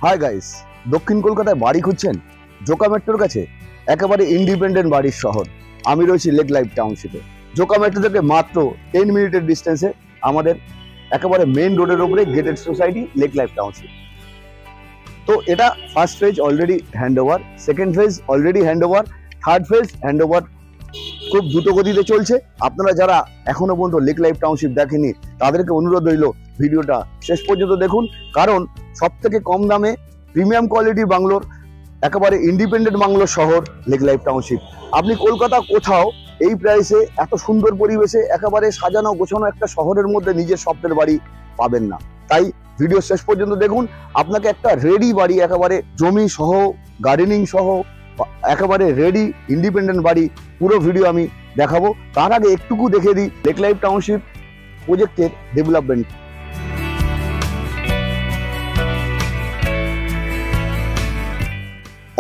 Hi guys, দক্ষিণ কলকাতায় বাড়ি খুঁজছেন? জোকা মেট্রোর কাছে একেবারে ইন্ডিপেন্ডেন্ট বাড়ির শহর। আমি রয়েছি লেক লাইফ টাউনশিপে। জোকা মেট্রো থেকে মাত্র 10 মিনিটের ডিস্টেন্সে আমাদের একেবারে মেন রোডের উপরে gated society lake life township. তো এটা first phase already hand over, second phase already hand over, third phase hand over খুব দ্রুত গতিতে চলছে। আপনারা যারা এখনো পর্যন্ত লেক লাইফ টাউনশিপ দেখেনি তাদেরকে অনুরোধ রইল ভিডিওটা শেষ পর্যন্ত দেখুন, কারণ সব থেকে কম দামে প্রিমিয়াম কোয়ালিটি বাংলোর, একেবারে ইন্ডিপেন্ডেন্ট বাংলোর শহর লেক লাইফ টাউনশিপ। আপনি কলকাতা কোথাও এই প্রাইসে এত সুন্দর পরিবেশে একেবারে সাজানো গোছানো একটা শহরের মধ্যে নিজের স্বপ্নের বাড়ি পাবেন না। তাই ভিডিও শেষ পর্যন্ত দেখুন, আপনাকে একটা রেডি বাড়ি, একেবারে জমি সহ গার্ডেনিং সহ একেবারে রেডি ইন্ডিপেন্ডেন্ট বাড়ি পুরো ভিডিও আমি দেখাবো। তার আগে একটুকু দেখে দিই লেক লাইফ টাউনশিপ প্রজেক্টের ডেভেলপমেন্ট।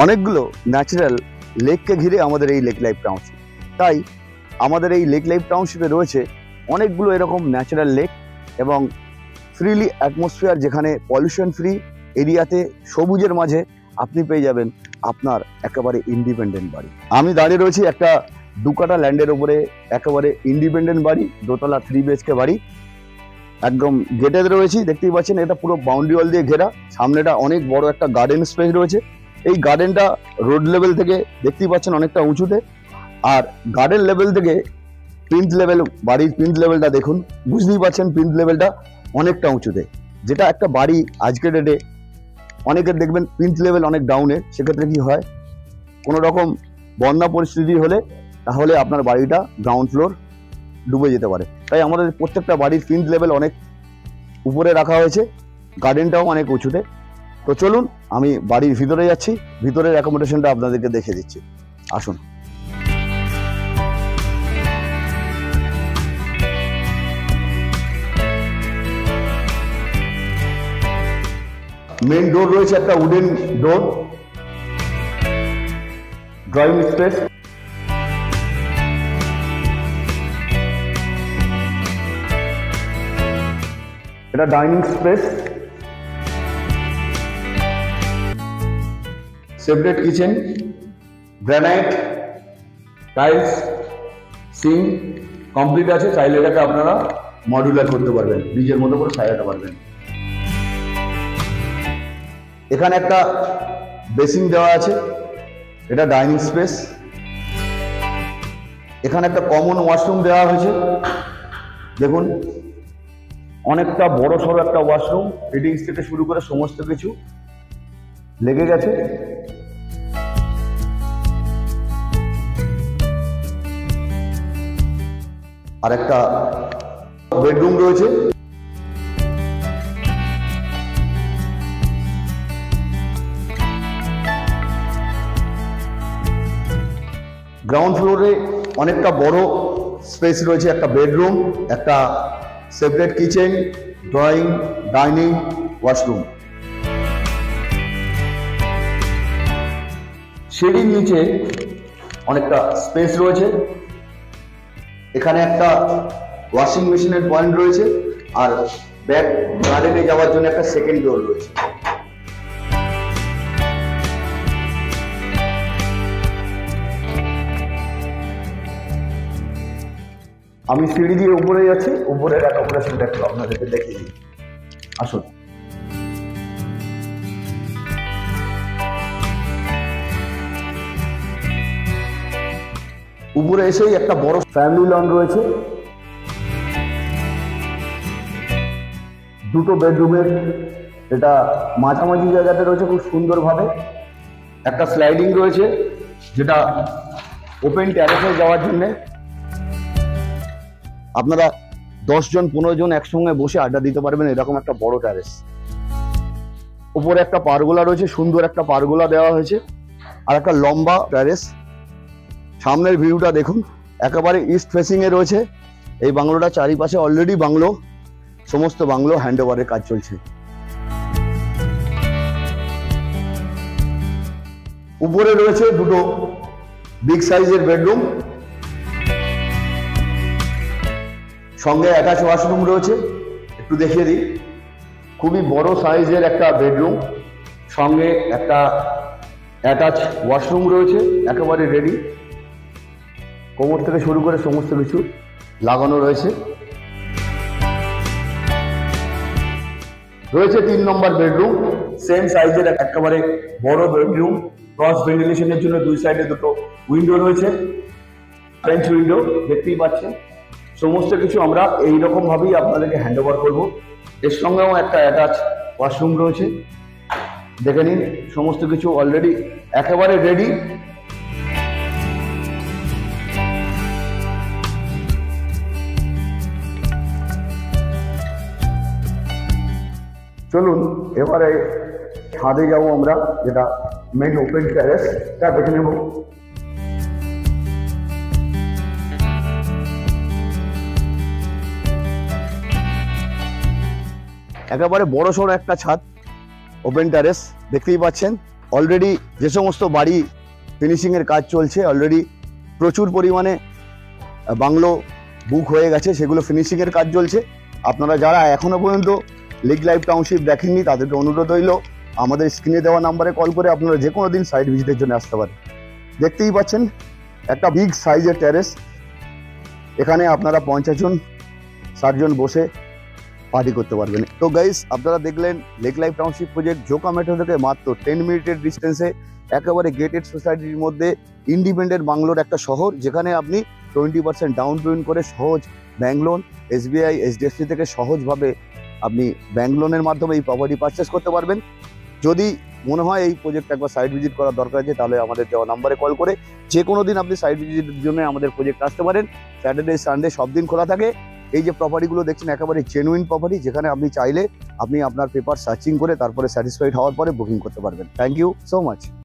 অনেকগুলো ন্যাচারাল লেককে ঘিরে আমাদের এই লেক লাইফ টাউনশিপ, তাই আমাদের এই লেক লাইফ টাউনশিপে রয়েছে অনেকগুলো এরকম ন্যাচারাল লেক এবং ফ্রিলি অ্যাটমসফিয়ার, যেখানে পলিউশন ফ্রি এরিয়াতে সবুজের মাঝে আপনি পেয়ে যাবেন আপনার একেবারে ইন্ডিপেন্ডেন্ট বাড়ি। আমি দাঁড়িয়ে রয়েছি একটা 2 কাঠা ল্যান্ডের উপরে, একেবারে ইন্ডিপেন্ডেন্ট বাড়ি, দোতলা 3 BHK বাড়ি, একদম গেটে রয়েছি। দেখতেই পাচ্ছেন এটা পুরো বাউন্ডারি ওয়াল দিয়ে ঘেরা, সামনেটা অনেক বড় একটা গার্ডেন স্পেস রয়েছে। এই গার্ডেনটা রোড লেভেল থেকে দেখতেই পাচ্ছেন অনেকটা উঁচুতে, আর গার্ডেন লেভেল থেকে প্লিন্থ লেভেল, বাড়ির প্লিন্থ লেভেলটা দেখুন, বুঝতেই পারছেন প্লিন্থ লেভেলটা অনেকটা উঁচুতে। যেটা একটা বাড়ি আজকের ডেটে অনেকের দেখবেন প্লিন্থ লেভেল অনেক ডাউনে, সেক্ষেত্রে কি হয়, কোনো রকম বন্যা পরিস্থিতি হলে তাহলে আপনার বাড়িটা গ্রাউন্ড ফ্লোর ডুবে যেতে পারে। তাই আমাদের প্রত্যেকটা বাড়ির প্লিন্থ লেভেল অনেক উপরে রাখা হয়েছে, গার্ডেনটাও অনেক উঁচুতে। তো চলুন আমি বাড়ির ভিতরে যাচ্ছি, ভিতরের অ্যাকোমোডেশনটা আপনাদেরকে দেখে দিচ্ছি, আসুন। মেন ডোর রয়েছে একটা উডেন ডোর, ড্রয়িং স্পেস, এটা dining space, separate kitchen, granite tiles, sink complete আছে। চাইলে এটাকে আপনারা মডুলার করতে পারবেন, নিজের মতো করে সাজাতে পারবেন। এখানে একটা বেসিন দেওয়া আছে, এটা ডাইনিং স্পেস। এখানে একটা কমন ওয়াশরুম দেওয়া হয়েছে, দেখুন অনেকটা বড় সড়ো একটা ওয়াশরুম, ফিটিংস থেকে শুরু করে সমস্ত কিছু লেগে গেছে। আর একটা বেডরুম রয়েছে, গ্রাউন্ড ফ্লোরে অনেকটা বড় স্পেস রয়েছে, একটা বেডরুম, একটা separate kitchen, drawing, dining, washroom. সিঁড়ির নিচে অনেকটা স্পেস রয়েছে, এখানে একটা ওয়াশিং মেশিনের পয়েন্ট রয়েছে, আর ব্যাক গার্ডেনে যাওয়ার জন্য একটা সেকেন্ড ডোর রয়েছে। আমি সিঁড়ি দিয়ে উপরে যাচ্ছি, উপরের অ্যাকোমোডেশনটা একটু আপনাদেরকে দেখিয়ে দিই, আসুন। উপরে এসেই একটা বড় ফ্যামিলি লন রয়েছে, 2টো বেডরুমের, এটা মাঝামাঝি জায়গাতে রয়েছে খুব সুন্দরভাবে। একটা স্লাইডিং রয়েছে যেটা ওপেন টেরেসে যাওয়ার জন্য, আপনারা 10 জন 15 জন একসঙ্গে বসে আড্ডা দিতে পারবেন, এরকম একটা বড় টেরেস। উপরে একটা পারগোলা রয়েছে, সুন্দর একটা পারগোলা দেওয়া হয়েছে, আর একটা লম্বা টেরেস। সামনের ভিউটা দেখুন, একেবারে ইস্ট ফেসিং এ রয়েছে এই বাংলোটা। চারিপাশে অলরেডি বাংলো, সমস্ত বাংলো হ্যান্ড ওভারের কাজ চলছে। উপরে রয়েছে 2টো বিগ সাইজের বেডরুম, সঙ্গে অ্যাটাচ ওয়াশরুম রয়েছে। একটু দেখিয়ে দিই, খুবই বড় সাইজের একটা বেডরুম, সঙ্গে একটা অ্যাটাচ ওয়াশরুম রয়েছে, একেবারে রেডি। কোমর থেকে শুরু করে সমস্ত কিছু লাগানো রয়েছে। রয়েছে 3 নম্বর বেডরুম, সেম সাইজের একেবারে বড় বেডরুম। ক্রস ভেন্টিলেশনের জন্য 2 সাইডে 2টো উইন্ডো রয়েছে, ফ্রেঞ্চ উইন্ডো দেখতেই পাচ্ছেন। সমস্ত কিছু আমরা এইরকম ভাবেই আপনাদেরকে হ্যান্ড ওভার করবো। এর সঙ্গেও একটা অ্যাটাচ ওয়াশরুম রয়েছে, দেখে নিন। সমস্ত কিছু অলরেডি একেবারে রেডি। চলুন এবারে ছাদে যাব আমরা, যেটা মেন ওপেন টেরেস, তা দেখে নেব। একেবারে বড় সড়ো একটা ছাদ, ওপেন টেরেস দেখতেই পাচ্ছেন। অলরেডি যে সমস্ত বাড়ি ফিনিশিং এর কাজ চলছে, অলরেডি প্রচুর পরিমাণে বাংলো বুক হয়ে গেছে, সেগুলো ফিনিশিং এর কাজ চলছে। আপনারা যারা এখনো পর্যন্ত লেক লাইফ টাউনশিপ দেখেননি, তাদেরকে অনুরোধ রইল আমাদের স্ক্রিনে দেওয়া নাম্বারে কল করে আপনারা যে কোনো দিন সাইট ভিজিটের জন্য আসতে পারেন। দেখতেই পাচ্ছেন একটা বিগ সাইজের টেরেস, এখানে আপনারা 50 জন 60 জন বসে পার্টি করতে পারবেন। তো গাইস, আপনারা দেখলেন lake life township project Joka metro থেকে মাত্র 10 মিনিটের ডিস্টেন্সে, একেবারে গেটেড সোসাইটির মধ্যে ইন্ডিপেন্ডেন্ট বাংলোর একটা শহর, যেখানে আপনি 20% ডাউন পেমেন্ট করে সহজ ব্যাংক লোন, SBI HDFC থেকে সহজভাবে আপনি ব্যাংক লোনের মাধ্যমে এই প্রপার্টি পারচেস করতে পারবেন। যদি মনে হয় এই প্রজেক্ট একবার সাইট ভিজিট করার দরকার আছে, তাহলে আমাদের দেওয়া নাম্বারে কল করে যে কোনো দিন আপনি সাইট ভিজিটের জন্য আমাদের প্রজেক্ট আসতে পারেন। স্যাটারডে সানডে সব দিন খোলা থাকে। এই যে প্রপার্টিগুলো দেখছেন একেবারে জেনুইন প্রপার্টি, যেখানে আপনি চাইলে আপনি আপনার পেপার সার্চিং করে তারপরে স্যাটিসফাইড হওয়ার পরে বুকিং করতে পারবেন। Thank you so much.